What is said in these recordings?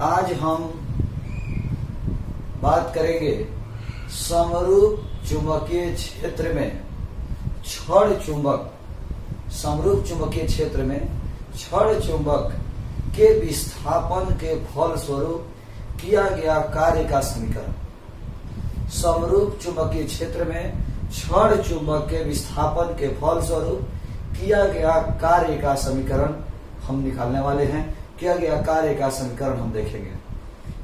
आज हम बात करेंगे समरूप चुंबकीय क्षेत्र में छड़ चुंबक। समरूप चुंबकीय क्षेत्र में छड़ चुंबक के विस्थापन के फलस्वरूप किया गया कार्य का समीकरण। समरूप चुंबकीय क्षेत्र में छड़ चुंबक के विस्थापन के फलस्वरूप किया गया कार्य का समीकरण हम निकालने वाले हैं। किया गया कार्य का समीकरण हम देखेंगे।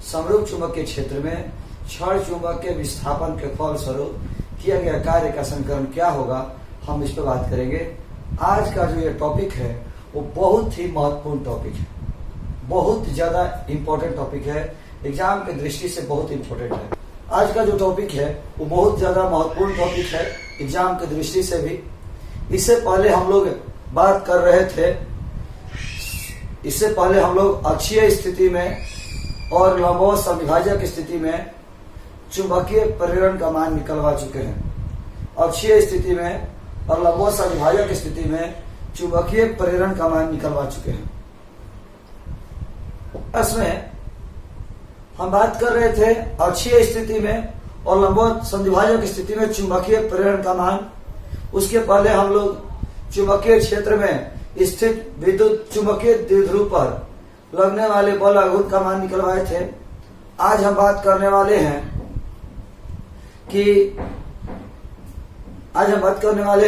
समरूप चुंबकीय क्षेत्र में छड़ चुंबक के विस्थापन के फलस्वरूप किया गया कार्य का समीकरण क्या होगा, हम इस पर बात करेंगे। आज का जो ये टॉपिक है वो बहुत ही महत्वपूर्ण टॉपिक है, बहुत ज्यादा इंपॉर्टेंट टॉपिक है, एग्जाम के दृष्टि से बहुत इंपॉर्टेंट है। आज का जो टॉपिक है वो बहुत ज्यादा महत्वपूर्ण टॉपिक है एग्जाम के दृष्टि से भी। इससे पहले हम लोग बात कर रहे थे, इससे पहले हम लोग अक्षीय स्थिति में और लंबवत समविभाजक स्थिति में चुंबकीय प्रेरण का मान निकलवा चुके हैं। अक्षीय स्थिति में और लंबवत समविभाजक स्थिति में चुंबकीय प्रेरण का मान निकलवा चुके हैं। इसमें हम बात कर रहे थे अक्षीय स्थिति में और लंबवत समविभाजक स्थिति में चुंबकीय प्रेरण का मान। उसके पहले हम लोग चुंबकीय क्षेत्र में स्थित विद्युत चुंबकीय द्विध्रुव पर लगने वाले बल आघूर्ण का मान निकलवाए थे। आज हम बात करने वाले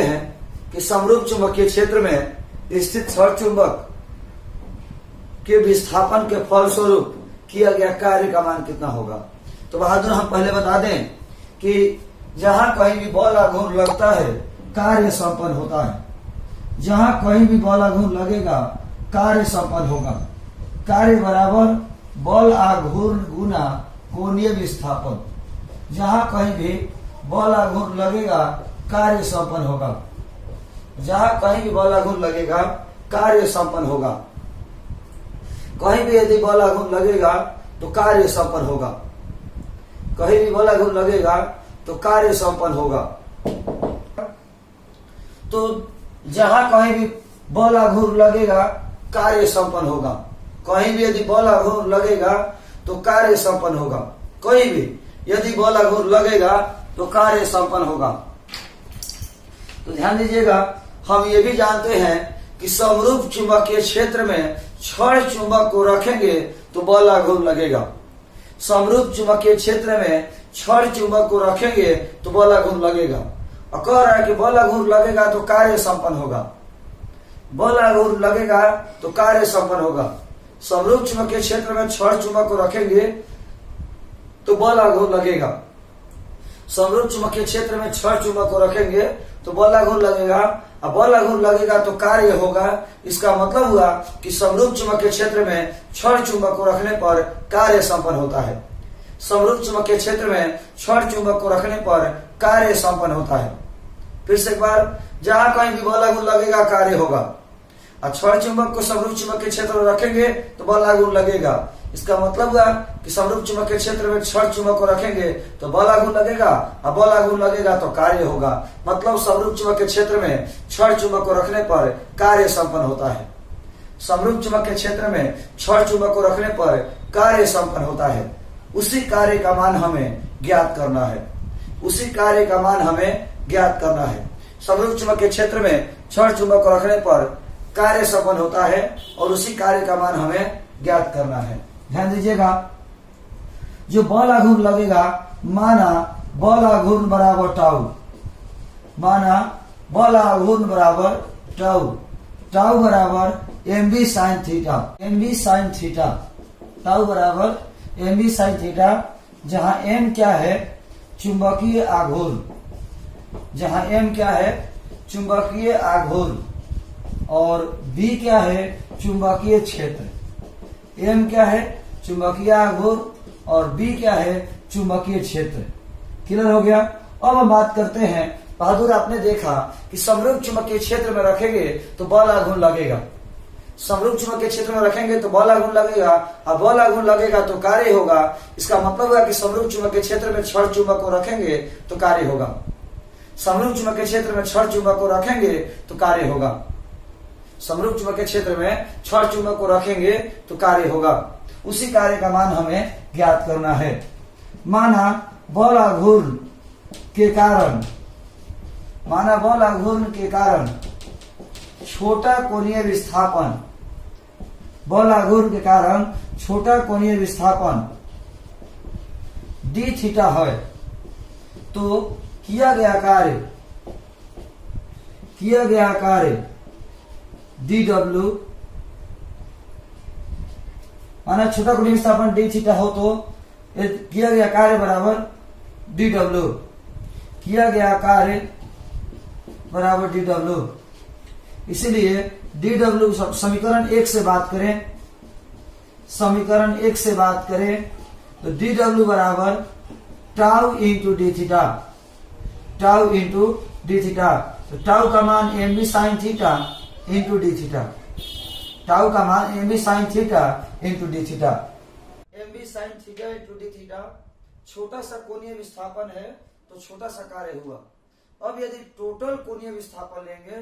हैं कि समरूप चुंबकीय क्षेत्र में स्थित छड़ चुंबक के विस्थापन के फलस्वरूप किया गया कार्य का मान कितना होगा। तो बहादुर हम पहले बता दें कि जहां कहीं भी बल आघूर्ण लगता है कार्य संपन्न होता है। जहां कहीं भी बल आघूर्ण लगेगा कार्य संपन्न होगा। कार्य बराबर बल आघूर्ण गुना कोणीय विस्थापन। जहां कहीं भी बल आघूर्ण लगेगा कार्य संपन्न होगा। जहां कहीं भी बल आघूर्ण लगेगा कार्य संपन्न होगा। कहीं भी यदि बल आघूर्ण लगेगा तो कार्य संपन्न होगा। कहीं भी बल आघूर्ण लगेगा तो कार्य संपन्न होगा। तो जहां कहीं भी बल आघूर्ण लगेगा कार्य संपन्न होगा। कहीं भी यदि बल आघूर्ण लगेगा तो कार्य संपन्न होगा। कहीं भी यदि बल आघूर्ण लगेगा तो कार्य संपन्न होगा। तो ध्यान दीजिएगा, हम ये भी जानते हैं कि समरूप चुंबकीय क्षेत्र में छड़ चुंबक को रखेंगे तो बल आघूर्ण लगेगा। समरूप चुंबकीय क्षेत्र में छड़ चुंबक को रखेंगे तो बल आघूर्ण लगेगा। और कह रहा है कि बल आघूर्ण लगेगा तो कार्य संपन्न होगा। बल आघूर्ण लगेगा तो कार्य संपन्न होगा। समरूप चुंबकीय क्षेत्र में छड़ चुंबक को रखेंगे तो बल आघूर्ण लगेगा। समरूप चुंबकीय क्षेत्र में छड़ चुंबक को रखेंगे तो बल आघूर्ण लगेगा। अब बल आघूर्ण लगेगा तो कार्य होगा। इसका मतलब हुआ कि समरूप चुंबकीय क्षेत्र में छड़ चुंबक को रखने पर कार्य संपन्न होता है। समरूप चुंबकीय क्षेत्र में छड़ चुंबक को रखने पर कार्य संपन्न होता है। फिर से एक बार, जहां कहीं भी बल आघूर्ण लगेगा कार्य होगा। और छड़ चुंबक को समरूप चुंबकीय क्षेत्र में रखेंगे तो बल आघूर्ण लगेगा। इसका मतलब हुआ कि समरूप चुंबकीय क्षेत्र में छड़ चुंबक को रखेंगे तो बल आघूर्ण लगेगा। और बल आघूर्ण लगेगा तो कार्य होगा। मतलब समरूप चुंबकीय क्षेत्र में छड़ चुंबक को रखने पर कार्य संपन्न होता है। समरूप चुंबकीय क्षेत्र में छड़ चुंबक को रखने पर कार्य संपन्न होता है। उसी कार्य का मान हमें ज्ञात करना है। उसी कार्य का मान हमें ज्ञात करना है। समरूप चुंबकीय क्षेत्र में छड़ चुंबक को रखने पर कार्य संपन्न होता है और उसी कार्य का मान हमें ज्ञात करना है। ध्यान दीजिएगा, जो बल आघूर्ण लगेगा, माना बल आघूर्ण बराबर टाउ, माना बल आघूर्ण बराबर टाउ, टाउ बराबर MB sine theta, MB sine theta, tau बराबर एमबी साइन थीटा। जहां एम क्या है, चुंबकीय आघूर्ण, जहां एम क्या है, चुंबकीय आघूर्ण, और बी क्या है, चुंबकीय क्षेत्र। एम क्या है, चुंबकीय आघूर्ण, और बी क्या है, चुंबकीय क्षेत्र। क्लियर हो गया। अब हम बात करते हैं, बहादुर आपने देखा कि समरूप चुंबकीय क्षेत्र में रखेंगे तो बल आघूर्ण लगेगा। समरूप चुंबकीय क्षेत्र में रखेंगे तो बल आघूर्ण लगेगा। और बल आघूर्ण लगेगा तो कार्य होगा। इसका मतलब हुआ कि समरूप चुंबकीय क्षेत्र में छड़ चुंबक को रखेंगे तो कार्य होगा। समरूप चुंबकीय क्षेत्र में छड़ चुंबक को रखेंगे तो कार्य होगा। समरूप चुंबकीय क्षेत्र में छड़ चुंबक को रखेंगे तो कार्य होगा। उसी कार्य का मान हमें ज्ञात करना है। माना बल आघूर्ण के कारण, माना बल आघूर्ण के कारण छोटा कोणीय विस्थापन, बल आघूर्ण के कारण छोटा कोणीय विस्थापन डी थीटा है, तो किया गया कार्य डी डब्ल्यू, माना छोटा कोणीय विस्थापन डी थीटा हो तो किया गया कार्य बराबर डी डब्ल्यू, किया गया कार्य बराबर डी डब्ल्यू। इसलिए डी डब्ल्यू समीकरण 1 से बात करें, समीकरण 1 से बात करें तो डी डब्ल्यू बराबर tau into D theta, tau into D theta. तो टाउ का मान M B sine theta into D theta, tau का मान M B sine theta into D theta, M B sine theta into D theta. छोटा सा कोणीय विस्थापन है तो छोटा सा कार्य हुआ। अब यदि टोटल कोणीय विस्थापन लेंगे,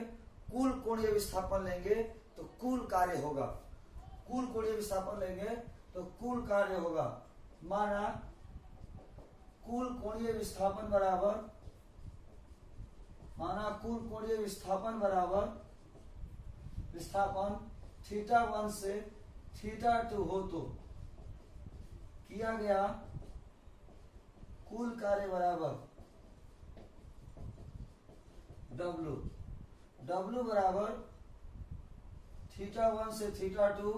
कुल कोणीय विस्थापन लेंगे तो कुल कार्य होगा, कुल कोणीय विस्थापन लेंगे तो कुल कार्य होगा। माना कुल कोणीय विस्थापन बराबर, माना कुल कोणीय विस्थापन बराबर विस्थापन थीटा 1 से थीटा 2 हो तो किया गया कुल कार्य बराबर W, W बराबर थीटा 1 से theta 2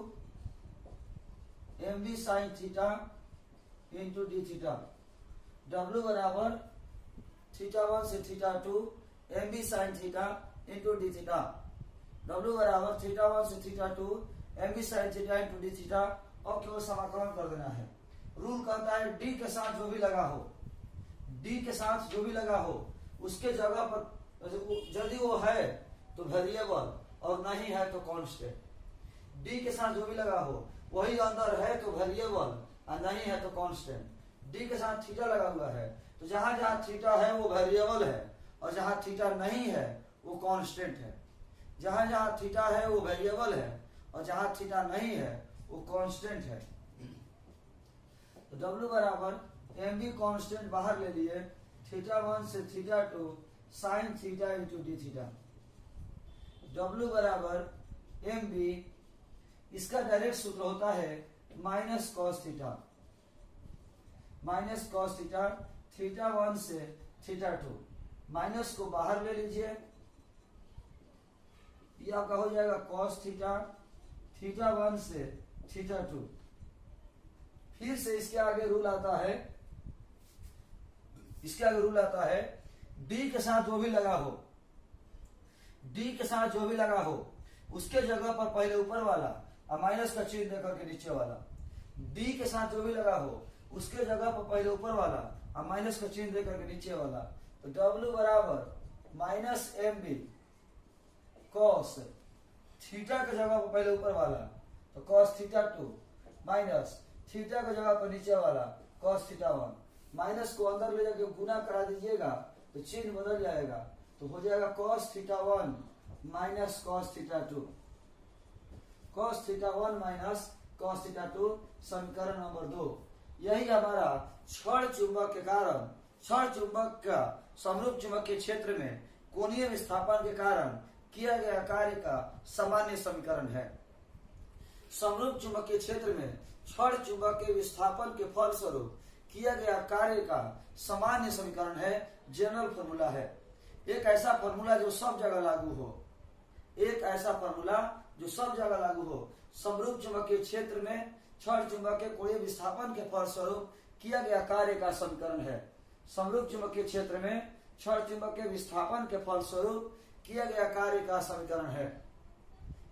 M B sine theta into D theta. W बराबर थीटा 1 से theta 2 M B sine theta into D theta. W बराबर थीटा 1 से theta 2 M B sine theta into D theta. और केवल समाकलन कर देना है। रूल कहता है D के साथ जो भी लगा हो, D के साथ जो भी लगा हो उसके जगह पर यदि वो है तो वेरिएबल और नहीं है तो कांस्टेंट। डी के साथ जो भी लगा हो वही अंदर है तो वेरिएबल और नहीं है तो कांस्टेंट। डी के साथ थीटा लगा हुआ है तो जहां जहां थीटा है वो वेरिएबल है और जहां थीटा नहीं है वो कांस्टेंट है। जहां जहां थीटा है वो वेरिएबल है और जहां थीटा नहीं है वो कांस्टेंट है। तो W बराबर एम बी कांस्टेंट बाहर ले लिए, थीटा 1 से theta 2 sign theta into D theta. W बराबर एम बी, इसका डायरेक्ट सूत्र होता है minus cos theta, minus cos theta, theta 1 से थीटा 2। माइनस को बाहर ले लीजिए, ये आपका हो जाएगा कॉस थीटा, थीटा 1 से थीटा 2। फिर से इसके आगे रूल आता है, इसके आगे रूल आता है डी के साथ जो भी लगा हो, डी के साथ जो भी लगा हो उसके जगह पर पहले ऊपर वाला और माइनस का चिन्ह देकर के नीचे वाला। डी के साथ जो भी लगा हो उसके जगह पर पहले ऊपर वाला और माइनस का चिन्ह देकर के नीचे वाला। तो W बराबर minus M B cos theta के जगह पर पहले ऊपर वाला तो कॉस थीटा 2 माइनस थीटा के जगह पर नीचे वाला कॉस थीटा 1। माइनस को अंदर ले जाके गुना करा दीजिएगा तो चिन्ह बदल जाएगा, तो हो जाएगा cos theta 1 minus cos theta 2, cos theta 1 minus cos theta 2, समीकरण नंबर 2। यही हमारा क्षण चुंबक के कारण, क्षण चुंबक का समरूप चुंबकीय क्षेत्र में कोणीय विस्थापन के कारण किया गया कार्य का सामान्य समीकरण है। समरूप चुंबकीय क्षेत्र में क्षण चुंबक के विस्थापन के फलस्वरूप किया गया कार्य का सामान्य समीकरण है, जनरल फॉर्मूला है। एक ऐसा फॉर्मूला जो सब जगह लागू हो, एक ऐसा फॉर्मूला जो सब जगह लागू हो। समरूप चुंबकीय क्षेत्र में क्षण चुंबक के कोणीय विस्थापन के फलस्वरूप किया गया कार्य का समीकरण है। समरूप चुंबकीय क्षेत्र में क्षण चुंबक के विस्थापन के फलस्वरूप किया गया कार्य का समीकरण है,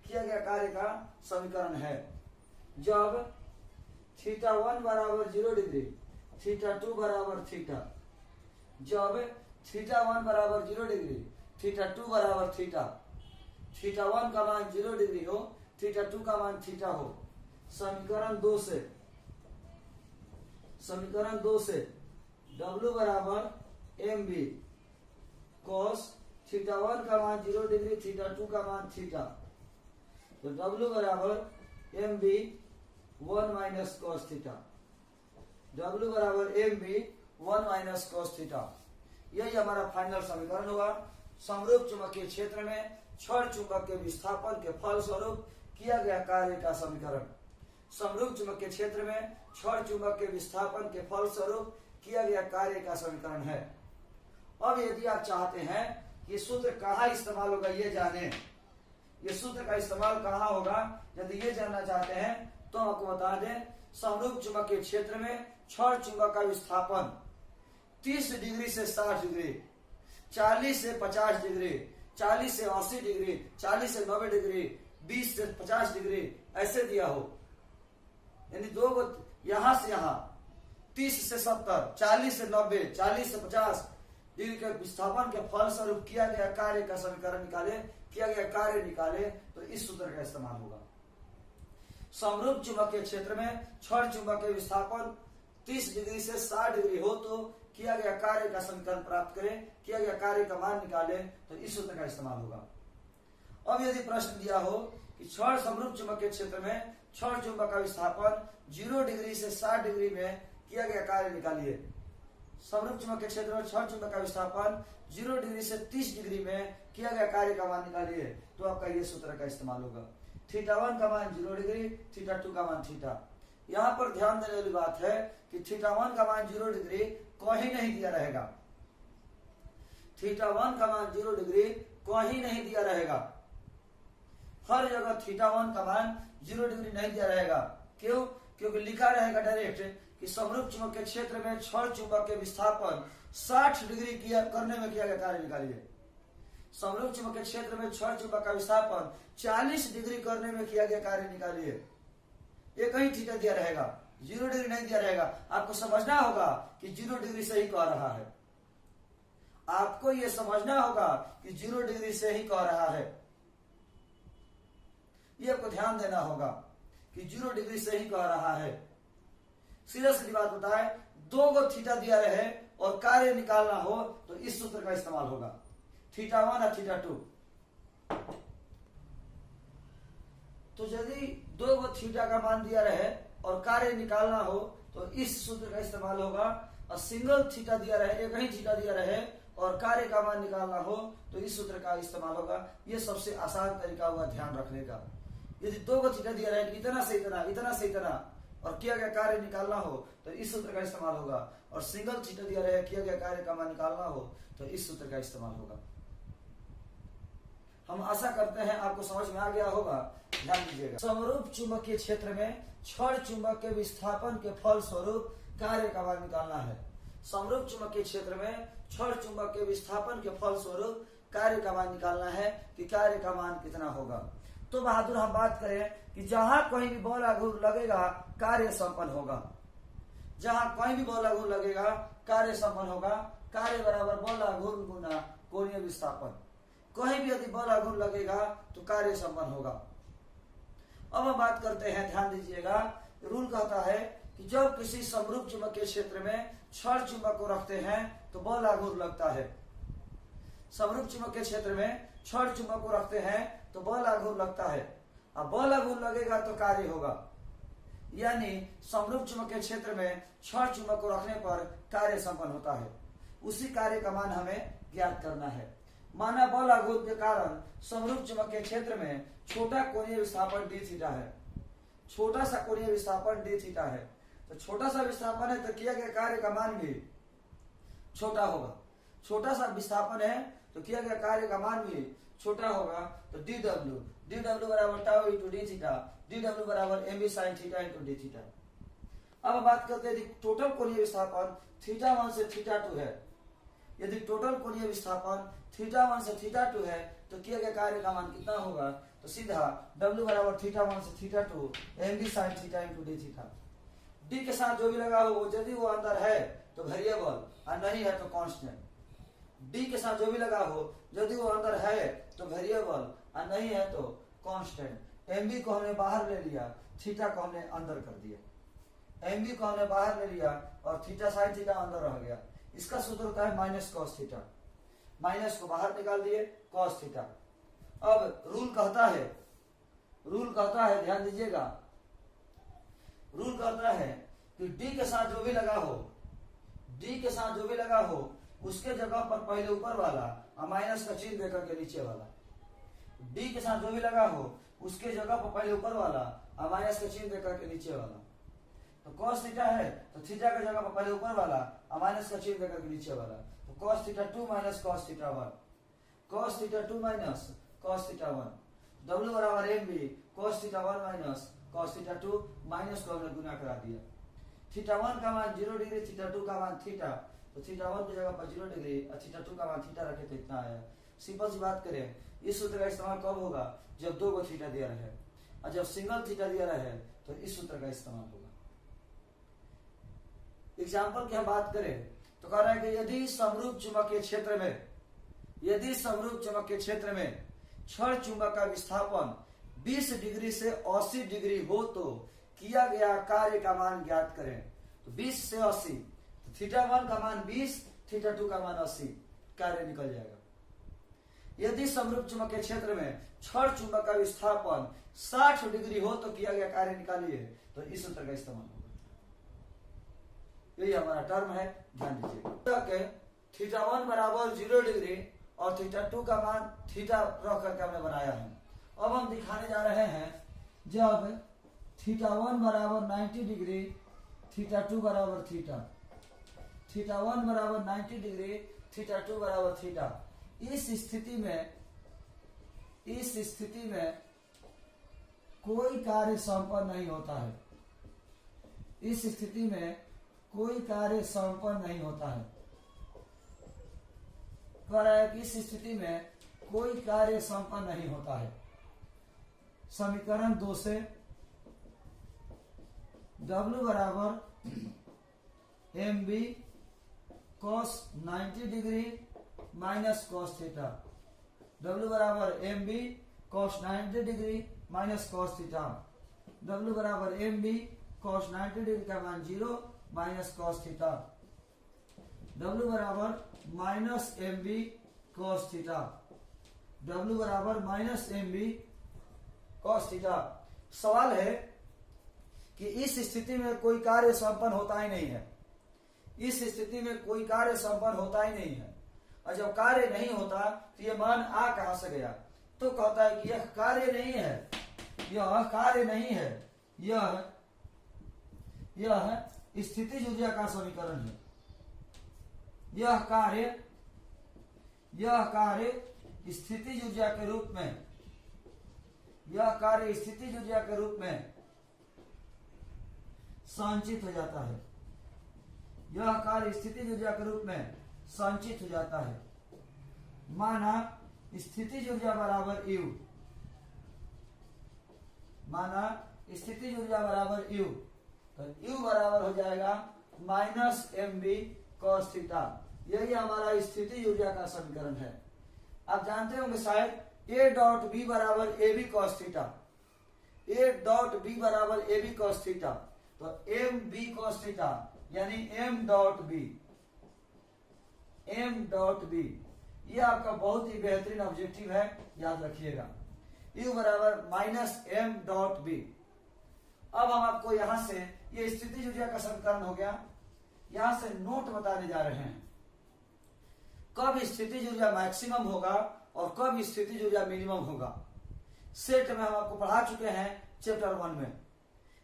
किया गया कार्य का समीकरण है। जब थीटा 1 बराबर 0 डिग्री, थीटा 2 बराबर थीटा, जब थीटा 1 बराबर 0 डिग्री, थीटा 2 बराबर थीटा, थीटा 1 का मान 0 डिग्री हो, थीटा 2 का मान थीटा हो। समीकरण 2 से, समीकरण 2 से W बराबर एम बी कॉस थीटा 1 का मान 0 डिग्री, थीटा 2 का मान थीटा। तो W बराबर M B 1 minus cos theta. W बराबर M B 1 minus cos theta. यही हमारा फाइनल समीकरण हुआ। समरूप चुंबकीय क्षेत्र में छड़ चुंबक के विस्थापन के फलस्वरूप किया गया कार्य का समीकरण। समरूप चुंबकीय क्षेत्र में छड़ चुंबक के विस्थापन के फलस्वरूप किया गया कार्य का समीकरण है। अब यदि आप चाहते हैं ये सूत्र कहाँ इस्तेमाल होगा ये जाने, ये सूत्र का इस्तेमाल कहाँ होगा यदि ये जानना चाहते हैं तो हम आपको बता दें, समरूप चुंबकीय क्षेत्र में छड़ चुंबक का विस्थापन 30 डिग्री से 60 डिग्री, 40 से 50 डिग्री, 40 से 80 डिग्री, 40 से 90 डिग्री, 20 से 50 डिग्री ऐसे दिया हो, यानी दो यहां से यहां 30 से 70, 40 से 90, 40 से 50 डिग्री के विस्थापन के फलस्वरूप किया गया कार्य का समीकरण निकाले, किया गया कार्य निकाले तो इस सूत्र का इस्तेमाल होगा। समरूप चुंबकीय क्षेत्र में छड़ चुंबक के विस्थापन 30 डिग्री से 60 डिग्री हो तो किया गया कार्य का समीकरण प्राप्त करें, किया गया कार्य का मान निकाले तो इस सूत्र का इस्तेमाल होगा। अब यदि प्रश्न दिया हो कि छड़ समरूप चुंबकीय क्षेत्र में छड़ चुंबक का विस्थापन 0 डिग्री से 60 डिग्री में किया गया कार्य निकालिए। समरूप चुंबकीय क्षेत्र में छड़ चुंबक का विस्थापन 0 डिग्री से 30 डिग्री में किया गया कार्य का मान निकालिए तो आपका ये सूत्र का इस्तेमाल होगा। θ1 का मान 0 डिग्री, θ2 का मान थीटा। यहाँ पर ध्यान देने वाली बात है कि θ1 का मान 0 डिग्री कहीं नहीं दिया रहेगा। θ1 का मान 0 डिग्री कहीं नहीं दिया रहेगा। हर जगह θ1 का मान 0 डिग्री नहीं दिया रहेगा। क्यों? क्योंकि लिखा रहेगा डायरेक्ट कि समरूप चुंबकीय क्षेत्र में छड़ चुंबक के विस्थापन 60 डिग्री करने में किया गया कार्य निकालिए। समरूप चुंबकीय क्षेत्र में छड़ चुंबक का विस्थापन 40 डिग्री करने में किया गया कार्य निकालिए। ये कहीं थीटा दिया रहेगा, 0 डिग्री नहीं दिया रहेगा। आपको समझना होगा कि 0 डिग्री से ही कह रहा है, आपको यह समझना होगा कि 0 डिग्री से ही कह रहा है। ये आपको ध्यान देना होगा कि 0 डिग्री से ही कह रहा है। सीधा सीधी बात बताए, दो गो थीटा दिया रहे और कार्य निकालना हो तो इस सूत्र का इस्तेमाल होगा, θ1 और θ2। तो यदि दो गो थीटा का मान दिया रहे और कार्य निकालना हो तो इस सूत्र का इस्तेमाल होगा। और सिंगल थीटा दिया रहे, एक ही थीटा दिया रहे और कार्य का मान निकालना हो तो इस सूत्र का इस्तेमाल होगा। यह सबसे आसान तरीका हुआ ध्यान रखने का। यदि दो गो थीटा दिया रहे इतना से इतना, इतना से इतना और किया गया कार्य निकालना हो तो इस सूत्र का इस्तेमाल होगा। और सिंगल थीटा दिया रहे, किया गया कार्य का मान निकालना हो तो इस सूत्र का इस्तेमाल होगा। हम आशा करते हैं आपको समझ में आ गया होगा। ध्यान दीजिएगा, समरूप चुंबकीय क्षेत्र में छड़ चुंबक के विस्थापन के फल स्वरूप कार्य का मान निकालना है। समरूप चुंबकीय क्षेत्र में छड़ चुंबक के विस्थापन के फल स्वरूप कार्य का मान निकालना है कि कार्य का मान कितना होगा। तो बहादुर हम बात करें कि जहां कहीं भी बल आघूर्ण लगेगा कार्य संपन्न होगा। जहां कहीं भी बल आघूर्ण लगेगा कार्य संपन्न होगा। कार्य बराबर बल आघूर्ण गुना कोणीय विस्थापन। कहीं भी यदि बल आघूर्ण लगेगा तो कार्य संपन्न होगा। अब हम बात करते हैं, ध्यान दीजिएगा, रूल कहता है कि जब किसी समरूप चुंबकीय क्षेत्र में छड़ चुंबक को रखते हैं तो बल आघूर्ण लगता है। समरूप चुंबकीय क्षेत्र में छड़ चुंबक को रखते हैं तो बल आघूर्ण लगता है। अब बल आघूर्ण लगेगा तो कार्य होगा, यानी समरूप चुंबकीय क्षेत्र में छड़ चुंबक को रखने पर कार्य संपन्न होता है। उसी कार्य का मान हमें ज्ञात करना है। माना बल आघूर्ण के कारण समरूप चुंबकीय क्षेत्र में छोटा कोणीय विस्थापन डी थीटा है। छोटा सा कोणीय विस्थापन डी थीटा है। तो छोटा सा विस्थापन है तो किया गया कार्य का मान भी छोटा होगा। छोटा सा विस्थापन है तो किया गया कार्य का मान भी छोटा होगा। तो डी डब्ल्यू बराबर tau into D theta, D W बराबर M B sine theta into D theta. अब बात करते हैं टोटल कोणीय विस्थापन θ1 से θ2 है। यदि टोटल कोणीय विस्थापन θ1 से θ2 है तो किया गया कार्य का मान कितना होगा। तो सीधा W बराबर θ1 से θ2 m B sine theta into D theta. D के साथ जो भी लगा हो, यदि वो अंदर है तो वेरिएबल और नहीं है तो कांस्टेंट। डी के साथ जो भी लगा हो, यदि वो अंदर है तो वेरिएबल और नहीं है तो कांस्टेंट। एम बी को हमने बाहर ले लिया, थीटा को हमने अंदर कर दिया। एम बी को हमने बाहर ले लिया और थीटा साइन थीटा अंदर रह गया। इसका सूत्र होता है माइनस कॉस थीटा। माइनस को बाहर निकाल दिए, कॉस थीटा। अब रूल कहता है, ध्यान दीजिएगा, रूल कहता है कि डी के साथ जो भी लगा हो, डी के साथ जो भी लगा हो उसके जगह पर पहले ऊपर वाला और माइनस का चिन्ह देकर के नीचे वाला। डी के साथ जो भी लगा हो उसके जगह पर पहले ऊपर वाला और माइनस का चिन्ह देकर के नीचे वाला। तो cos थीटा है तो थीटा के जगह पर पहले ऊपर वाला और माइनस का चिन्ह देकर के नीचे वाला। तो cos theta 2 minus cos theta 1, cos theta 2 minus cos theta 1, W बराबर mb cos theta 1 minus cos theta 2 minus को हमने गुना करा दिया। थीटा 1 का मान 0 डिग्री, थीटा 2 का मान थीटा, तो थीटा 1 की जगह पर 0 डिग्री और थीटा 2 का मान थीटा रखे तो इतना आया। सिंपल सी बात करें, इस सूत्र का इस्तेमाल कब होगा? जब दो को थीटा दिया रहे, और जब सिंगल थीटा दिया रहे तो इस सूत्र का इस्तेमाल होगा। एग्जाम्पल की हम बात करें तो कह रहा है कि यदि समरूप चुंबकीय क्षेत्र में, यदि समरूप चुंबकीय क्षेत्र में क्षण चुंबक का विस्थापन 20 डिग्री से 80 डिग्री हो तो किया गया कार्य का मान ज्ञात करें। तो 20 से 80, तो थीटा 1 का मान 20, थीटा 2 का मान 80, कार्य निकल जाएगा। यदि समरूप चुंबकीय क्षेत्र में क्षण चुंबक का विस्थापन 60 डिग्री हो तो किया गया कार्य निकालिए, तो इस सूत्र का इस्तेमाल होगा। यही हमारा टर्म है, ध्यान दीजिए। थीटा 1 बराबर 0 डिग्री और थीटा 2 का मान थीटा रख करके हमने बनाया है। अब हम दिखाने जा रहे हैं जब थीटा 1 बराबर 90 डिग्री, थीटा 2 बराबर थीटा, थीटा 1 बराबर 90 डिग्री, थीटा 2 बराबर थीटा। इस स्थिति में कोई कार्य संपन्न नहीं होता है। इस स्थिति में कोई कार्य संपन्न नहीं होता है। कह रहा है कि इस स्थिति में कोई कार्य संपन्न नहीं होता है। समीकरण 2 से W बराबर mb cos 90 degree minus cos theta, W बराबर mb cos 90 degree minus cos theta, W बराबर mb cos 90 डिग्री का मान 0 माइनस cos थीटा, W बराबर minus mb cos theta, W बराबर माइनस mb cos थीटा। सवाल है कि इस स्थिति में कोई कार्य संपन्न होता ही नहीं है। इस स्थिति में कोई कार्य संपन्न होता ही नहीं है, और जब कार्य नहीं होता तो ये मान आ कहां से गया? तो कहता है कि यह कार्य नहीं है, यह कार्य नहीं है, यह स्थितिज ऊर्जा का समीकरण है। यह कार्य स्थितिज ऊर्जा के रूप में, यह कार्य स्थितिज ऊर्जा के रूप में संचित हो जाता है। यह कार्य स्थितिज ऊर्जा के रूप में संचित हो जाता है। माना स्थितिज ऊर्जा बराबर U, माना स्थितिज ऊर्जा बराबर U, तो U बराबर हो जाएगा माइनस mb cos थीटा। यही हमारा स्थितिज ऊर्जा का समीकरण है। आप जानते होंगे शायद A डॉट B बराबर AB cos theta, A dot B बराबर AB cos थीटा, तो mb cos थीटा यानी m dot b, m dot b, ये आपका बहुत ही बेहतरीन ऑब्जेक्टिव है, याद रखिएगा। U बराबर माइनस m डॉट b। अब हम आपको यहां से, ये स्थितिज ऊर्जा का समीकरण हो गया, यहां से नोट बताने जा रहे हैं कब स्थितिज ऊर्जा मैक्सिमम होगा और कब स्थितिज ऊर्जा मिनिमम होगा। सेट में हम आपको पढ़ा चुके हैं चैप्टर 1 में,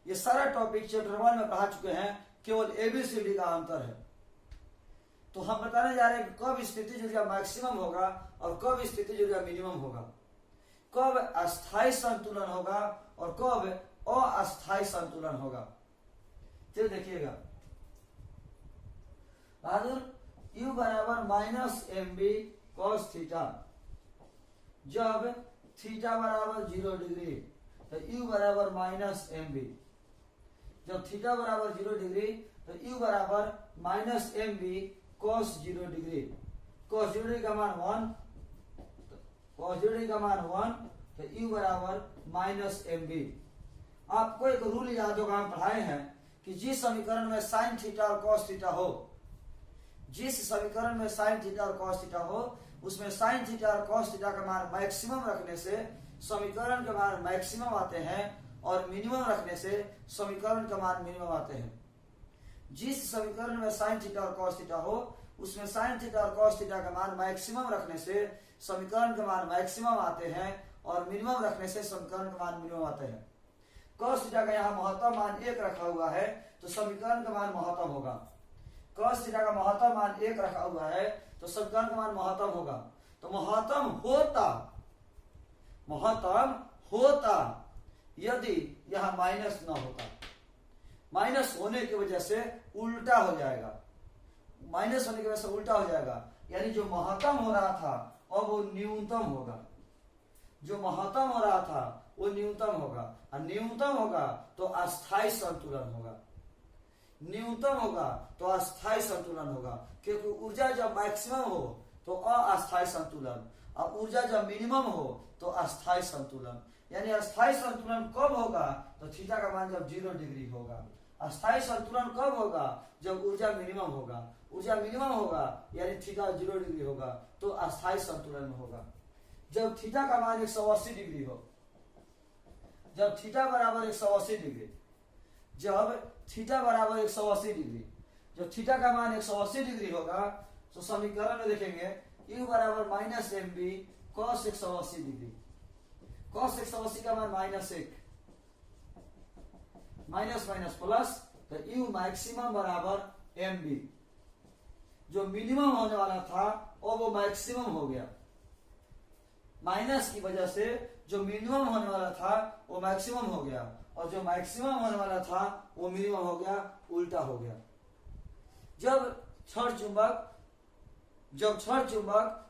ये सारा टॉपिक चैप्टर 1 में पढ़ा चुके हैं, केवल ABCD का अंतर है। तो हम बताने जा रहे हैं कि कब स्थितिज ऊर्जा मैक्सिमम होगा और कब स्थितिज ऊर्जा मिनिमम होगा, कब अस्थायी संतुलन होगा और कब अस्थायी संतुलन होगा। चलिए देखिएगा बहादुर, U बराबर माइनस mb cos थीटा, जब थीटा बराबर 0 डिग्री तो U बराबर माइनस mb, जब थीटा बराबर 0 डिग्री तो U बराबर minus mb cos 0 degree, cos 0 degree का मान 1, cos 0 डिग्री का मान 1, तो U बराबर माइनस mb। आपको एक रूल याद होगा, हम पढ़ाए हैं कि जिस समीकरण में साइन थीटा और cos थीटा हो, जिस समीकरण में साइन थीटा और cos थीटा हो, उसमें साइन थीटा और cos थीटा का मान मैक्सिमम रखने से समीकरण के मान मैक्सिमम आते हैं और मिनिमम रखने से समीकरण का मान मिनिमम आते हैं। जिस समीकरण में साइन थीटा और कॉस थीटा हो उसमें साइन थीटा और कॉस थीटा का मान मैक्सिमम रखने से समीकरण का मान मैक्सिमम आते हैं और मिनिमम रखने से समीकरण का मान मिनिमम आते हैं। कॉस थीटा का यहाँ महत्तम मान 1 रखा हुआ है तो समीकरण का मान महत्तम होगा। कॉस थीटा का महत्तम मान 1 रखा हुआ है तो समीकरण का मान महत्तम होगा। तो महत्तम होता यदि यह माइनस ना होता। माइनस होने की वजह से उल्टा हो जाएगा। माइनस होने की वजह से उल्टा हो जाएगा, यानी जो महत्तम हो रहा था अब वो न्यूनतम होगा। जो महत्तम हो रहा था वो न्यूनतम होगा और न्यूनतम होगा तो अस्थायी संतुलन होगा। न्यूनतम होगा तो अस्थायी संतुलन होगा, क्योंकि ऊर्जा जब मैक्सिमम हो तो अस्थायी संतुलन और ऊर्जा जब मिनिमम हो तो अस्थायी संतुलन। यानी अस्थायी संतुलन कब होगा तो थीटा का मान जब 0 डिग्री होगा। अस्थायी संतुलन कब होगा जब ऊर्जा मिनिमम होगा। ऊर्जा मिनिमम होगा यानी थीटा 0 डिग्री होगा तो अस्थायी संतुलन में होगा। जब थीटा का मान 180 डिग्री हो, जब थीटा बराबर 180 डिग्री, जब थीटा बराबर 180 डिग्री, जब थीटा का मान 180 डिग्री होगा तो समीकरण में देखेंगे u बराबर -mb cos 180 डिग्री। cos 180 का मान -1, माइनस माइनस प्लस, तो u मैक्सिमम बराबर mb। जो मिनिमम होने वाला था और वो मैक्सिमम हो गया। माइनस की वजह से जो मिनिमम होने वाला था वो मैक्सिमम हो गया और जो मैक्सिमम होने वाला था वो मिनिमम हो गया, उल्टा हो गया। जब छड़ चुंबक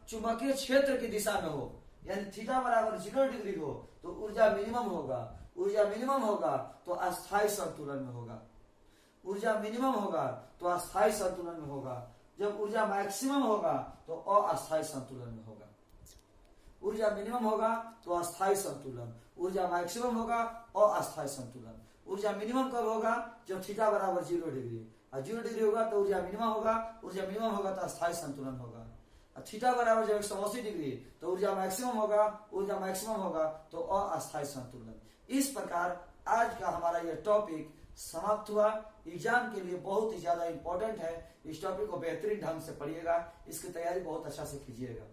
चुंबकीय क्षेत्र की दिशा में हो यानी थीटा बराबर 0 डिग्री हो तो ऊर्जा मिनिमम होगा। ऊर्जा मिनिमम होगा तो अस्थायी संतुलन में होगा। ऊर्जा मिनिमम होगा तो अस्थायी संतुलन में होगा। जब ऊर्जा मैक्सिमम होगा तो अस्थायी संतुलन में होगा। ऊर्जा मिनिमम होगा तो अस्थायी संतुलन, ऊर्जा मैक्सिमम होगा अस्थायी संतुलन। ऊर्जा मिनिमम कब होगा जब थीटा बराबर 0 डिग्री और 0 डिग्री होगा तो ऊर्जा मिनिमम होगा। ऊर्जा मिनिमम होगा तो अस्थायी संतुलन होगा। थीटा बराबर जब 180 डिग्री तो ऊर्जा मैक्सिमम होगा। ऊर्जा मैक्सिमम होगा तो अस्थायी संतुलन। इस प्रकार आज का हमारा यह टॉपिक समाप्त हुआ। एग्जाम के लिए बहुत ही ज्यादा इंपॉर्टेंट है। इस टॉपिक को बेहतरीन ढंग से पढ़िएगा, इसकी तैयारी बहुत अच्छा से कीजिएगा।